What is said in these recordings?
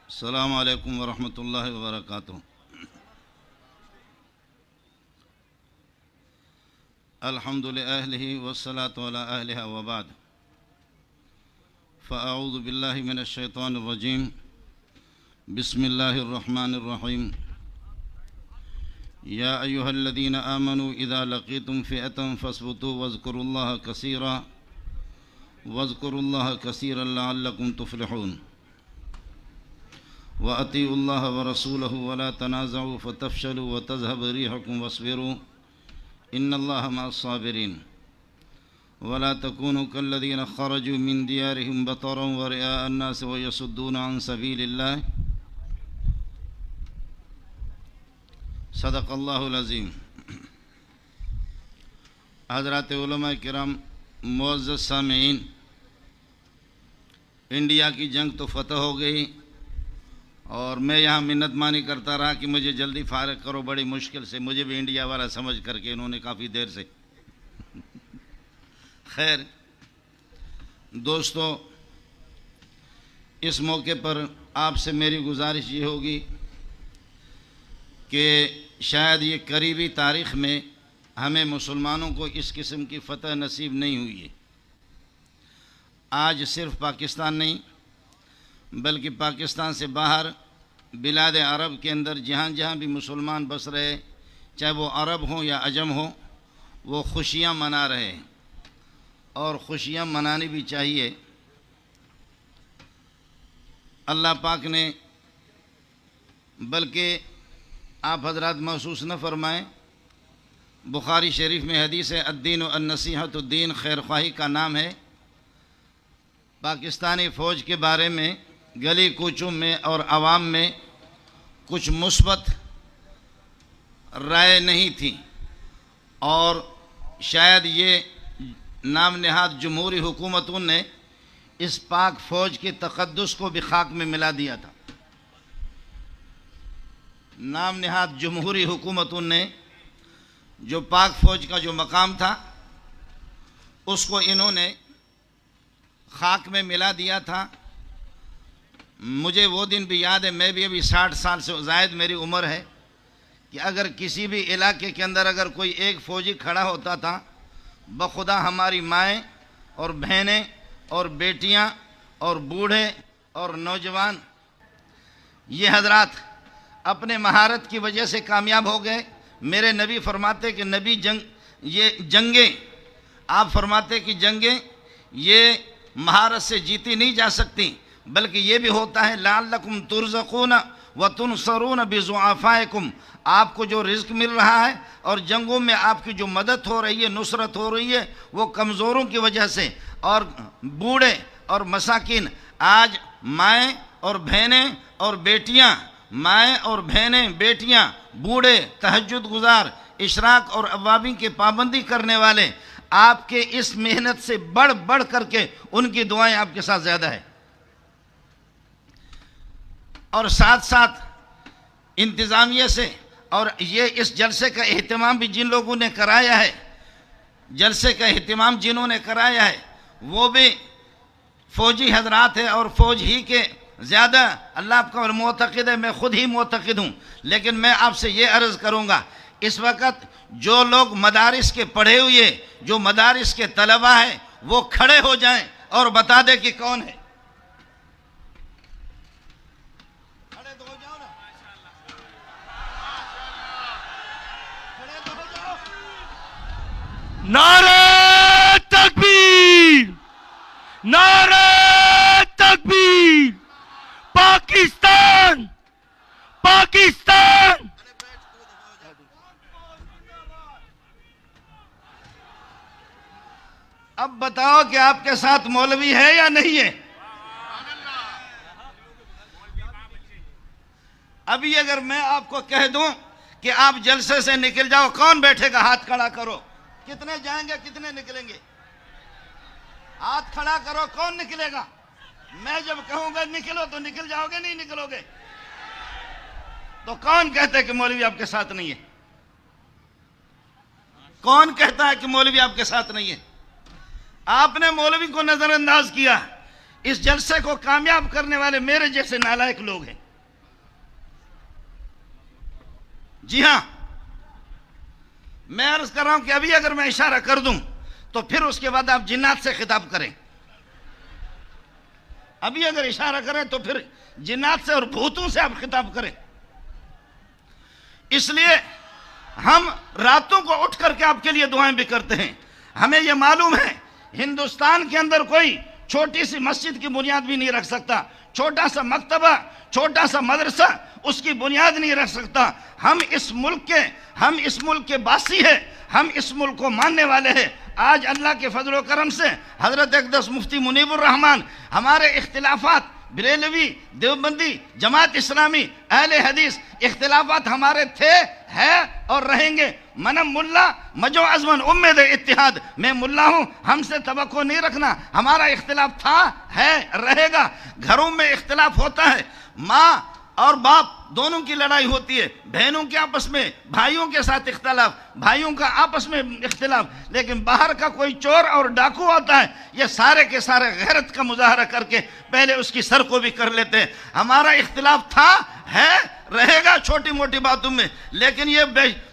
السلام علیکم ورحمۃ اللہ وبرکاتہ۔ الحمد للہ والصلاة علی اہلہا وبعد، فاعوذ باللہ من الشیطان الرجیم، بسم اللہ الرحمن الرحیم۔ یا ایہا الذین آمنوا اذا لقیتم فئة فاثبتوا واذکروا اللہ کثیرا لعلکم تفلحون۔ وَأَطِيعُوا اللَّهَ وَرَسُولَهُ وَلَا تَنَازَعُوا فَتَفْشَلُوا وَتَذْهَبَ رِيحُكُمْ وَاصْبِرُوا إِنَّ اللَّهَ مَعَ الصَّابِرِينَ وَلَا تَكُونُوا كَالَّذِينَ خَرَجُوا مِنْ دِيَارِهِمْ بَطَرًا وَرِئَاءَ النَّاسِ وَيَصُدُّونَ عَنْ سَبِيلِ اللَّهِ صدق اللہ العظیم۔ حضرات علماء کرام، معزز سامعین، انڈیا کی جنگ تو فتح ہو گئی اور میں یہاں منت مانی کرتا رہا کہ مجھے جلدی فارغ کرو، بڑی مشکل سے، مجھے بھی انڈیا والا سمجھ کر کے انہوں نے کافی دیر سے۔ خیر دوستو، اس موقع پر آپ سے میری گزارش یہ ہوگی کہ شاید یہ قریبی تاریخ میں ہمیں مسلمانوں کو اس قسم کی فتح نصیب نہیں ہوئی ہے۔ آج صرف پاکستان نہیں بلکہ پاکستان سے باہر بلاد عرب کے اندر جہاں جہاں بھی مسلمان بس رہے، چاہے وہ عرب ہوں یا عجم ہوں، وہ خوشیاں منا رہے ہیں، اور خوشیاں منانی بھی چاہیے۔ اللہ پاک نے، بلکہ آپ حضرات محسوس نہ فرمائیں، بخاری شریف میں حدیث ہے، الدین النصیحۃ، الدین خیر خواہی کا نام ہے۔ پاکستانی فوج کے بارے میں گلی کوچوں میں اور عوام میں کچھ مثبت رائے نہیں تھی، اور شاید یہ نام نہاد جمہوری حکومتوں نے اس پاک فوج کے تقدس کو بھی خاک میں ملا دیا تھا۔ نام نہاد جمہوری حکومتوں نے جو پاک فوج کا جو مقام تھا اس کو انہوں نے خاک میں ملا دیا تھا۔ مجھے وہ دن بھی یاد ہے، میں بھی ابھی 60 سال سے زائد میری عمر ہے، کہ اگر کسی بھی علاقے کے اندر اگر کوئی ایک فوجی کھڑا ہوتا تھا، بخدا ہماری مائیں اور بہنیں اور بیٹیاں اور بوڑھے اور نوجوان، یہ حضرات اپنے مہارت کی وجہ سے کامیاب ہو گئے۔ میرے نبی فرماتے کہ جنگیں آپ فرماتے کہ جنگیں یہ مہارت سے جیتی نہیں جا سکتی، بلکہ یہ بھی ہوتا ہے لعلکم ترزقون وتنصرون بضعفائکم، آپ کو جو رزق مل رہا ہے اور جنگوں میں آپ کی جو مدد ہو رہی ہے، نصرت ہو رہی ہے، وہ کمزوروں کی وجہ سے، اور بوڑھے اور مساکین۔ آج مائیں اور بہنیں اور بیٹیاں، مائیں اور بہنیں بیٹیاں، بوڑھے، تہجد گزار، اشراق اور اوابین کی پابندی کرنے والے، آپ کے اس محنت سے بڑھ کر کے ان کی دعائیں آپ کے ساتھ زیادہ ہے۔ اور ساتھ ساتھ انتظامیہ سے، اور یہ اس جلسے کا اہتمام بھی جن لوگوں نے کرایا ہے، جلسے کا اہتمام جنہوں نے کرایا ہے وہ بھی فوجی حضرات ہیں، اور فوج ہی کے زیادہ اللہ کا معتقد ہے، میں خود ہی معتقد ہوں۔ لیکن میں آپ سے یہ عرض کروں گا، اس وقت جو لوگ مدارس کے پڑھے ہوئے، جو مدارس کے طلبہ ہیں، وہ کھڑے ہو جائیں اور بتا دیں کہ کون ہے۔ کھڑے تو ہو جاؤ نا، کھڑے تو ہو جاؤ۔ نعرہ تکبیر، نعرہ تکبیر، پاکستان، پاکستان۔ اب بتاؤ کہ آپ کے ساتھ مولوی ہے یا نہیں ہے؟ ابھی اگر میں آپ کو کہہ دوں کہ آپ جلسے سے نکل جاؤ، کون بیٹھے گا؟ ہاتھ کھڑا کرو۔ کتنے جائیں گے، کتنے نکلیں گے؟ ہاتھ کھڑا کرو، کون نکلے گا؟ میں جب کہوں گا نکلو تو نکل جاؤ گے، نہیں نکلو گے؟ تو کون کہتا ہے کہ مولوی آپ کے ساتھ نہیں ہے؟ کون کہتا ہے کہ مولوی آپ کے ساتھ نہیں ہے؟ آپ نے مولوی کو نظر انداز کیا، اس جلسے کو کامیاب کرنے والے میرے جیسے نالائق لوگ ہیں۔ جی ہاں، میں عرض کر رہا ہوں کہ ابھی اگر میں اشارہ کر دوں تو پھر اس کے بعد آپ جنات سے خطاب کریں۔ ابھی اگر اشارہ کریں تو پھر جنات سے اور بھوتوں سے آپ خطاب کریں۔ اس لیے ہم راتوں کو اٹھ کر کے آپ کے لیے دعائیں بھی کرتے ہیں۔ ہمیں یہ معلوم ہے ہندوستان کے اندر کوئی چھوٹی سی مسجد کی بنیاد بھی نہیں رکھ سکتا، چھوٹا سا مکتبہ، چھوٹا سا مدرسہ اس کی بنیاد نہیں رکھ سکتا۔ ہم اس ملک کے باسی ہیں، ہم اس ملک کو ماننے والے ہیں۔ آج اللہ کے فضل و کرم سے حضرت اقدس مفتی منیب الرحمن ہمارے اختلافات، بریلوی، دیوبندی، جماعت اسلامی، اہل حدیث، اختلافات ہمارے تھے، ہے اور رہیں گے۔ منم ملا مجو ازمن امید اتحاد، میں ملا ہوں، ہم سے توقع نہیں رکھنا، ہمارا اختلاف تھا، ہے، رہے گا۔ گھروں میں اختلاف ہوتا ہے، ماں اور باپ دونوں کی لڑائی ہوتی ہے، بہنوں کے آپس میں، بھائیوں کے ساتھ اختلاف، بھائیوں کا آپس میں اختلاف، لیکن باہر کا کوئی چور اور ڈاکو ہوتا ہے، یہ سارے کے سارے غیرت کا مظاہرہ کر کے پہلے اس کی سر کو بھی کر لیتے ہیں۔ ہمارا اختلاف تھا، ہے، رہے گا چھوٹی موٹی باتوں میں، لیکن یہ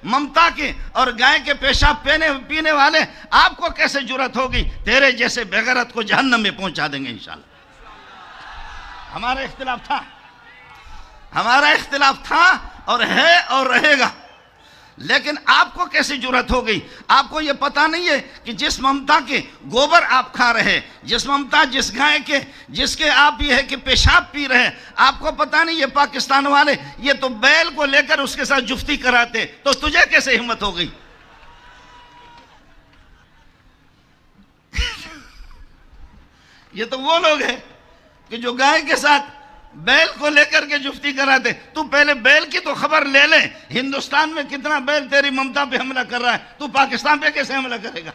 ممتا کے اور گائے کے پیشاب پینے والے آپ کو کیسے جرأت ہوگی؟ تیرے جیسے بغیرت کو جہنم میں پہنچا دیں گے انشاءاللہ۔ ہمارا اختلاف تھا اور ہے اور رہے گا، لیکن آپ کو کیسے جرأت ہو گئی؟ آپ کو یہ پتا نہیں ہے کہ جس ممتا کے گوبر آپ کھا رہے، جس گائے کے، جس کے آپ یہ ہے کہ پیشاب پی رہے، آپ کو پتا نہیں یہ پاکستان والے یہ تو بیل کو لے کر اس کے ساتھ جفتی کراتے، تو تجھے کیسے ہمت ہو گئی؟ یہ تو وہ لوگ ہیں کہ جو گائے کے ساتھ بیل کو لے کر کے جفتی کراتے۔ تو پہلے بیل کی تو خبر لے لے، ہندوستان میں کتنا بیل تیری ممتا پہ حملہ کر رہا ہے، تو پاکستان پہ کیسے حملہ کرے گا؟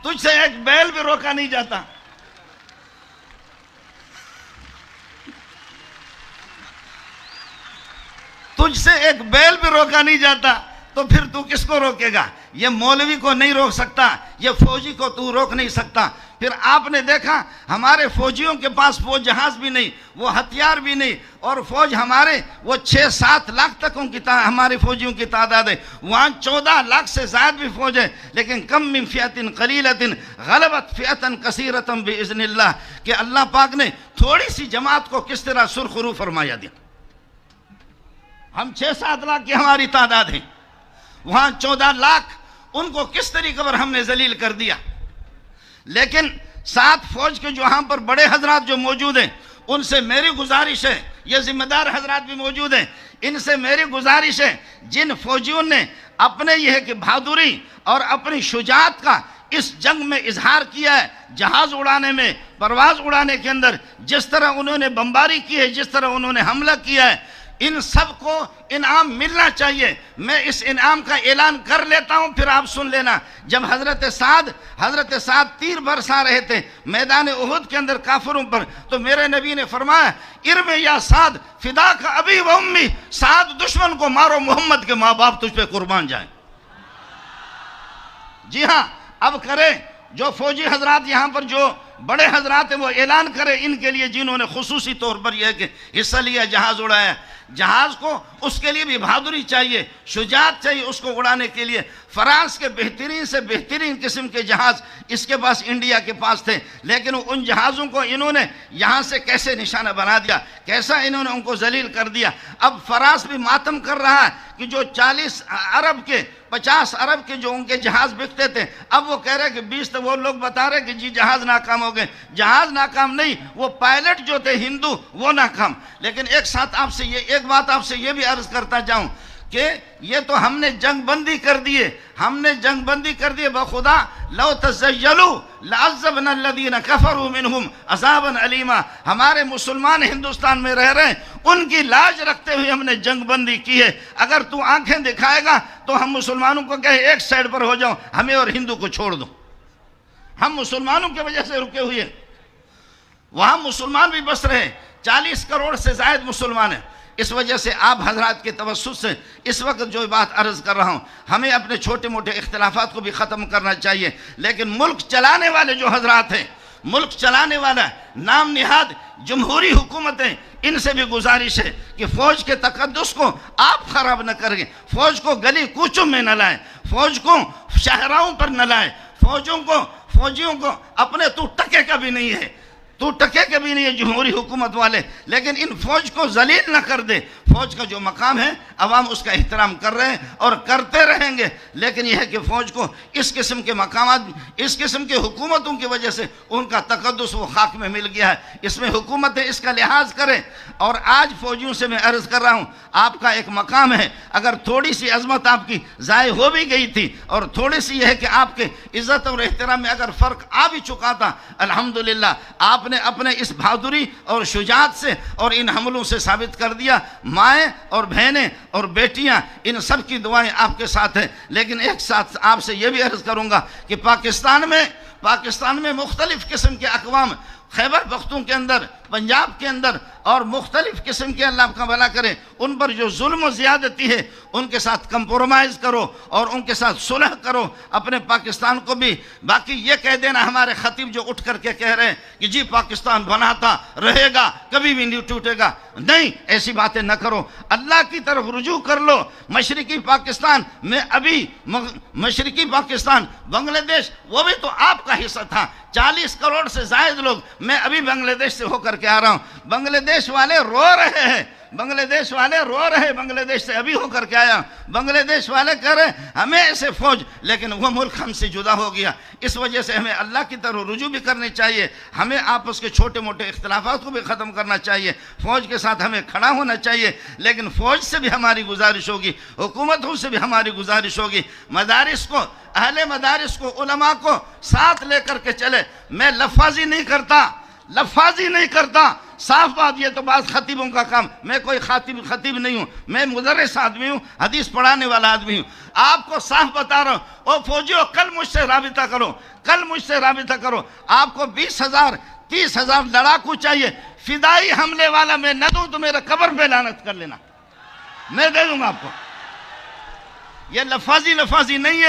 تجھ سے ایک بیل بھی روکا نہیں جاتا۔ تجھ سے ایک بیل بھی روکا نہیں جاتا، تو پھر تو کس کو روکے گا؟ یہ مولوی کو نہیں روک سکتا، یہ فوجی کو تو روک نہیں سکتا۔ پھر آپ نے دیکھا ہمارے فوجیوں کے پاس وہ جہاز بھی نہیں، وہ ہتھیار بھی نہیں، اور فوج ہمارے وہ 6-7 لاکھ تک ہمارے فوجیوں کی تعداد ہے، وہاں 14 لاکھ سے زائد بھی فوج ہے، لیکن کم من فئۃ قلیلۃ غلبت فئۃ کثیرۃ باذن اللہ، کہ اللہ پاک نے تھوڑی سی جماعت کو کس طرح سرخرو فرمایا دیا۔ ہم 6-7 لاکھ کی ہماری تعداد ہے، وہاں 14 لاکھ ان کو کس طریقے پر ہم نے ذلیل کر دیا۔ لیکن ساتھ فوج کے جو یہاں پر بڑے حضرات جو موجود ہیں، ان سے میری گزارش ہے، یہ ذمہ دار حضرات بھی موجود ہیں، ان سے میری گزارش ہے، جن فوجیوں نے اپنے یہ ہے کہ بہادری اور اپنی شجاعت کا اس جنگ میں اظہار کیا ہے، جہاز اڑانے میں، پرواز اڑانے کے اندر جس طرح انہوں نے بمباری کی ہے، جس طرح انہوں نے حملہ کیا ہے، ان سب کو انعام ملنا چاہیے۔ میں اس انعام کا اعلان کر لیتا ہوں، پھر آپ سن لینا۔ جب حضرت سعد تیر برسا رہے تھے میدان احد کے اندر کافروں پر، تو میرے نبی نے فرمایا ارم یا سعد فدا کا ابی و امی، سعد دشمن کو مارو، محمد کے ماں باپ تجھ پہ قربان جائیں۔ جی ہاں، اب کرے جو فوجی حضرات یہاں پر جو بڑے حضرات ہیں وہ اعلان کرے ان کے لیے جنہوں نے خصوصی طور پر یہ کہ حصہ لیا، جہاز اڑایا۔ جہاز کو اس کے لیے بھی بہادری چاہیے، شجاعت چاہیے اس کو اڑانے کے لیے۔ فرانس کے بہترین سے بہترین قسم کے جہاز اس کے پاس، انڈیا کے پاس تھے، لیکن ان جہازوں کو انہوں نے یہاں سے کیسے نشانہ بنا دیا، کیسا انہوں نے ان کو ذلیل کر دیا۔ اب فرانس بھی ماتم کر رہا ہے کہ جو 40 ارب کے 50 ارب کے جو ان کے جہاز بکتے تھے، اب وہ کہہ رہے کہ 20 تو وہ لوگ بتا رہے کہ جی جہاز ناکام ہو گئے۔ جہاز ناکام نہیں، وہ پائلٹ جو تھے ہندو وہ ناکام۔ لیکن ایک بات آپ سے یہ بھی عرض کرتا جاؤں کہ یہ تو ہم نے جنگ بندی کر دیے، بخدا لو تزیلوا لعذبنا الذین کفروا منہم عذابا علیما۔ ہمارے مسلمان ہندوستان میں رہ رہے ہیں، ان کی لاج رکھتے ہوئے ہم نے جنگ بندی کی ہے۔ اگر تو آنکھیں دکھائے گا تو ہم مسلمانوں کو کہے ایک سائڈ پر ہو جاؤ، ہمیں اور ہندو کو چھوڑ دو۔ ہم مسلمانوں کی وجہ سے رکے ہوئے، وہاں مسلمان بھی بس رہے، 40 کروڑ سے زائد مسلمان ہیں۔ اس وجہ سے آپ حضرات کے توسط سے اس وقت جو بات عرض کر رہا ہوں، ہمیں اپنے چھوٹے موٹے اختلافات کو بھی ختم کرنا چاہیے، لیکن ملک چلانے والے جو حضرات ہیں ملک چلانے والا نام نہاد جمہوری حکومتیں، ان سے بھی گزارش ہے کہ فوج کے تقدس کو آپ خراب نہ کریں، فوج کو گلی کوچوں میں نہ لائیں، فوج کو شاہراہوں پر نہ لائیں، فوجیوں کو اپنے تو ٹکے کا بھی نہیں ہے، تو ٹکے کے بھی نہیں ہے جمہوری حکومت والے، لیکن ان فوج کو ذلیل نہ کر دے۔ فوج کا جو مقام ہے عوام اس کا احترام کر رہے ہیں اور کرتے رہیں گے، لیکن یہ ہے کہ فوج کو اس قسم کے مقامات، اس قسم کے حکومتوں کی وجہ سے ان کا تقدس وہ خاک میں مل گیا ہے، اس میں حکومتیں اس کا لحاظ کریں۔ اور آج فوجیوں سے میں عرض کر رہا ہوں، آپ کا ایک مقام ہے، اگر تھوڑی سی عظمت آپ کی ضائع ہو بھی گئی تھی اور تھوڑی سی یہ ہے کہ آپ کے عزت اور احترام میں اگر فرق آ بھی چکا تھا، الحمدللہ آپ نے اپنے اس بہادری اور شجاعت سے اور ان حملوں سے ثابت کر دیا۔ مائیں اور بہنیں اور بیٹیاں ان سب کی دعائیں آپ کے ساتھ ہیں، لیکن ایک ساتھ آپ سے یہ بھی عرض کروں گا کہ پاکستان میں مختلف قسم کے اقوام، خیبر پختون کے اندر، پنجاب کے اندر اور مختلف قسم کے، اللہ کا بھلا کرے، ان پر جو ظلم و زیادتی ہے ان کے ساتھ کمپرومائز کرو اور ان کے ساتھ صلح کرو۔ اپنے پاکستان کو بھی، باقی یہ کہہ دینا ہمارے خطیب جو اٹھ کر کے کہہ رہے ہیں کہ جی پاکستان بناتا رہے گا، کبھی بھی نہیں ٹوٹے گا، نہیں، ایسی باتیں نہ کرو، اللہ کی طرف رجوع کر لو۔ مشرقی پاکستان میں ابھی مشرقی پاکستان، بنگلہ دیش، وہ بھی تو آپ کا حصہ تھا، 40 کروڑ سے زائد لوگ، میں ابھی بنگلہ دیش سے ہو کر کے آ رہا ہوں، بنگلہ دیش والے رو رہے ہیں، بنگلہ دیش والے رو رہے ہیں، بنگلہ دیش سے ابھی ہو کر کے آیا ہوں، بنگلہ دیش والے کہہ رہے ہیں ہمیں ایسے فوج، لیکن وہ ملک ہم سے جدا ہو گیا، اس وجہ سے ہمیں اللہ کی طرف رجوع بھی کرنی چاہیے، ہمیں آپس کے چھوٹے موٹے اختلافات کو بھی ختم کرنا چاہیے، فوج کے ساتھ ہمیں کھڑا ہونا چاہیے، لیکن فوج سے بھی ہماری گزارش ہوگی، حکومتوں سے بھی ہماری گزارش ہوگی، مدارس کو، اہل مدارس کو، علماء کو ساتھ لے کر کے چلے۔ میں لفاظی نہیں کرتا، صاف بات، یہ تو بعض خطیبوں کا کام، میں کوئی خطیب نہیں ہوں، میں مدرس آدمی ہوں، حدیث پڑھانے والا آدمی ہوں، آپ کو صاف بتا رہا ہوں، او فوجیوں کل مجھ سے رابطہ کرو، آپ کو 20,000 30,000 لڑاکو چاہیے، فدائی حملے والا میں نہ دوں تو میرے قبر پہ لعنت کر لینا، میں دے دوں گا آپ کو۔ یہ لفاظی نہیں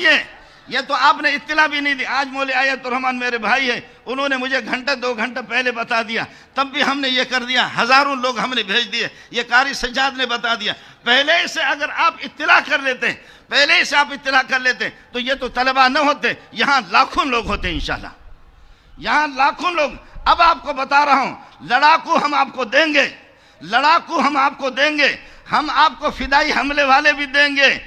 ہے، یہ تو آپ نے اطلاع بھی نہیں دی۔ آج مولوی آیت الرحمن میرے بھائی ہیں، انہوں نے مجھے گھنٹہ 2 گھنٹہ پہلے بتا دیا، تب بھی ہم نے یہ کر دیا، ہزاروں لوگ ہم نے بھیج دیے، یہ قاری سجاد نے بتا دیا۔ پہلے سے اگر آپ اطلاع کر لیتے تو یہ تو طلبہ نہ ہوتے، یہاں لاکھوں لوگ ہوتے انشاءاللہ، یہاں لاکھوں لوگ۔ اب آپ کو بتا رہا ہوں، لڑاکو ہم آپ کو دیں گے، ہم آپ کو فدائی حملے والے بھی دیں گے،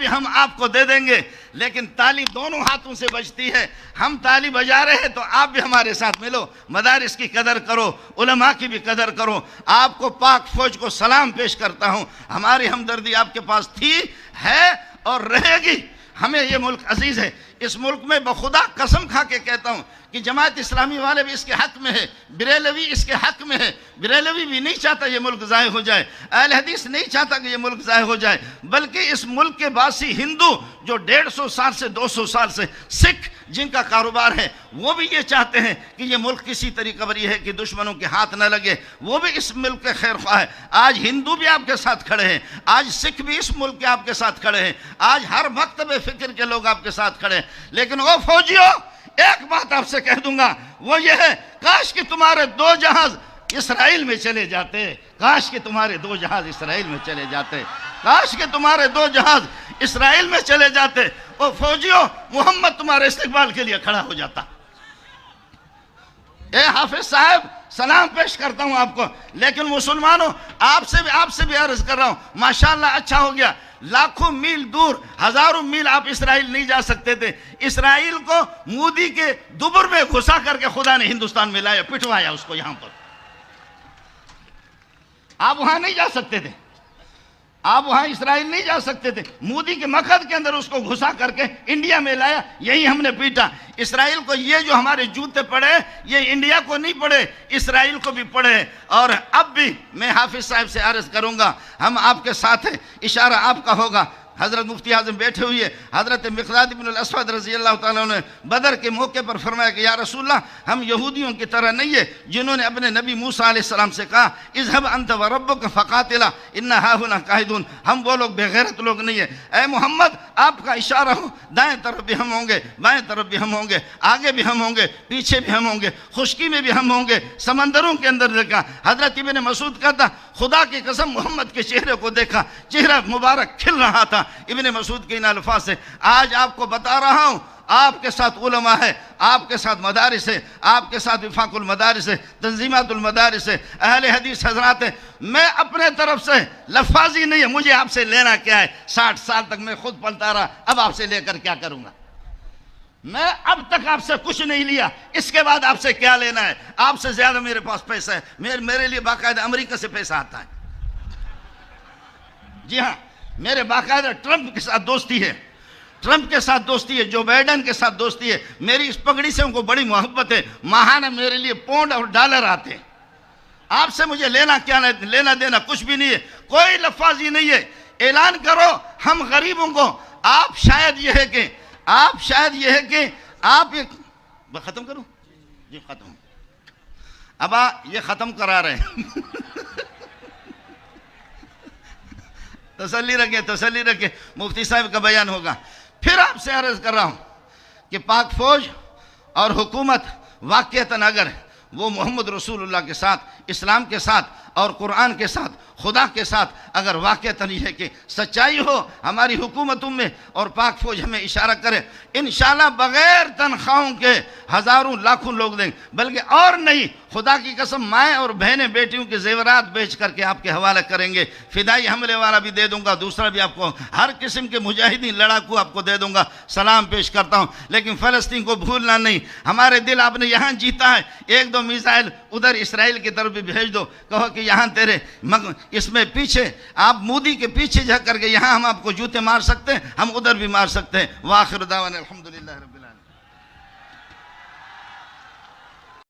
ہم آپ کو دے دیں گے، لیکن تالی دونوں ہاتھوں سے بجتی ہے، ہم تالی بجا رہے ہیں تو آپ بھی ہمارے ساتھ ملو، مدارس کی قدر کرو، علماء کی بھی قدر کرو۔ آپ کو پاک فوج کو سلام پیش کرتا ہوں، ہماری ہمدردی آپ کے پاس تھی، ہے اور رہے گی۔ ہمیں یہ ملک عزیز ہے، اس ملک میں بخدا قسم کھا کے کہتا ہوں کہ جماعت اسلامی والے بھی اس کے حق میں ہے، بریلوی اس کے حق میں ہے، بریلوی بھی نہیں چاہتا یہ ملک ضائع ہو جائے، اہل حدیث نہیں چاہتا کہ یہ ملک ضائع ہو جائے، بلکہ اس ملک کے باسی ہندو جو 150 سال سے 200 سال سے، سکھ جن کا کاروبار ہے، وہ بھی یہ چاہتے ہیں کہ یہ ملک کسی طریقہ پر یہ ہے کہ دشمنوں کے ہاتھ نہ لگے، وہ بھی اس ملک کے خیر خواہ ہے۔ آج ہندو بھی آپ کے ساتھ کھڑے ہیں، آج سکھ بھی اس ملک کے آپ کے ساتھ کھڑے ہیں، آج ہر مکتب فکر کے لوگ آپ کے ساتھ کھڑے ہیں، لیکن او فوجیوں، ایک بات آپ سے کہہ دوں گا، وہ یہ ہے، کاش کہ تمہارے 2 جہاز اسرائیل میں چلے جاتے، کاش کہ تمہارے 2 جہاز اسرائیل میں چلے جاتے، کاش کہ تمہارے 2 جہاز اسرائیل میں چلے جاتے، او فوجیوں، محمد تمہارے استقبال کے لیے کھڑا ہو جاتا۔ اے حافظ صاحب، سلام پیش کرتا ہوں آپ کو، لیکن مسلمانوں، آپ سے بھی عرض کر رہا ہوں، ماشاءاللہ اچھا ہو گیا، لاکھوں میل دور، ہزاروں میل آپ اسرائیل نہیں جا سکتے تھے، اسرائیل کو مودی کے دبر میں گھسا کر کے خدا نے ہندوستان میں لایا، پٹوایا اس کو یہاں پر۔ آپ وہاں نہیں جا سکتے تھے، آپ وہاں اسرائیل نہیں جا سکتے تھے، مودی کے مقد کے اندر اس کو گھسا کر کے انڈیا میں لایا، یہی ہم نے پیٹا۔ اسرائیل کو یہ جو ہمارے جوتے پڑے، یہ انڈیا کو نہیں پڑے، اسرائیل کو بھی پڑے، اور اب بھی میں حافظ صاحب سے عرض کروں گا، ہم آپ کے ساتھ ہیں، اشارہ آپ کا ہوگا، حضرت مفتی اعظم بیٹھے ہوئے، حضرت مقداد بن الاسود رضی اللہ تعالیٰ نے بدر کے موقع پر فرمایا کہ یا رسول اللہ، ہم یہودیوں کی طرح نہیں ہے جنہوں نے اپنے نبی موسیٰ علیہ السلام سے کہا اذهب انت وربک فقاتلا انا ہاہنا قاعدون، ہم وہ لوگ بے غیرت لوگ نہیں ہیں، اے محمد آپ کا اشارہ ہو، دائیں طرف بھی ہم ہوں گے، بائیں طرف بھی ہم ہوں گے، آگے بھی ہم ہوں گے، پیچھے بھی ہم ہوں گے، خشکی میں بھی ہم ہوں گے، سمندروں کے اندر دیکھا۔ حضرت ابن مسعود کہتا خدا کی قسم محمد کے چہرے کو دیکھا، چہرہ مبارک کھل رہا تھا۔ ابن مسعود کے ان الفاظ سے آج آپ کو بتا رہا ہوں، آپ کے ساتھ علماء ہے، آپ کے ساتھ مدارس ہے، آپ کے ساتھ وفاق المدارس ہے، تنظیمات المدارس ہے، اہل حدیث حضرات ہے۔ میں اپنے طرف سے لفاظی نہیں ہے، مجھے آپ سے لینا کیا ہے؟ 60 سال تک میں خود پلتا رہا، اب آپ سے لے کر کیا کروں گا؟ میں اب تک آپ سے کچھ نہیں لیا، اس کے بعد آپ سے کیا لینا ہے؟ آپ سے زیادہ میرے پاس پیسہ ہے، میرے لیے باقاعدہ امریکہ سے پیسہ آتا ہے۔ جی ہاں، میرے باقاعدہ ٹرمپ کے ساتھ دوستی ہے، ٹرمپ کے ساتھ دوستی ہے، جو بائیڈن کے ساتھ دوستی ہے۔ میری اس پگڑی سے ان کو بڑی محبت ہے، ماہانہ میرے لیے پاؤنڈ اور ڈالر آتے ہیں۔ آپ سے مجھے لینا دینا کچھ بھی نہیں ہے، کوئی لفاظی نہیں ہے۔ اعلان کرو ہم غریبوں کو، آپ شاید یہ ہے کہ آپ ختم کروں؟ جی ختم۔ اب یہ ختم کرا رہے ہیں۔ تسلی رکھے، مفتی صاحب کا بیان ہوگا۔ پھر آپ سے عرض کر رہا ہوں کہ پاک فوج اور حکومت واقعتاً اگر وہ محمد رسول اللہ کے ساتھ، اسلام کے ساتھ اور قرآن کے ساتھ، خدا کے ساتھ اگر واقعتاً یہ ہے کہ سچائی ہو ہماری حکومتوں میں اور پاک فوج ہمیں اشارہ کرے، انشاءاللہ بغیر تنخواہوں کے ہزاروں لاکھوں لوگ دیں گے، بلکہ اور نہیں، خدا کی قسم مائیں اور بہنیں بیٹیوں کے زیورات بیچ کر کے آپ کے حوالے کریں گے۔ فدائی حملے والا بھی دے دوں گا، دوسرا بھی آپ کو، ہر قسم کے مجاہدین لڑاکو آپ کو دے دوں گا۔ سلام پیش کرتا ہوں، لیکن فلسطین کو بھولنا نہیں۔ ہمارے دل آپ نے یہاں جیتا ہے، 1-2 میزائل ادھر اسرائیل کی طرف بھی بھیج دو، کہو کہ یہاں تیرے اس میں پیچھے آپ مودی کے پیچھے جا کر کے یہاں ہم آپ کو جوتے مار سکتے ہیں، ہم ادھر بھی مار سکتے ہیں۔ وآخر دعوانا الحمدللہ رب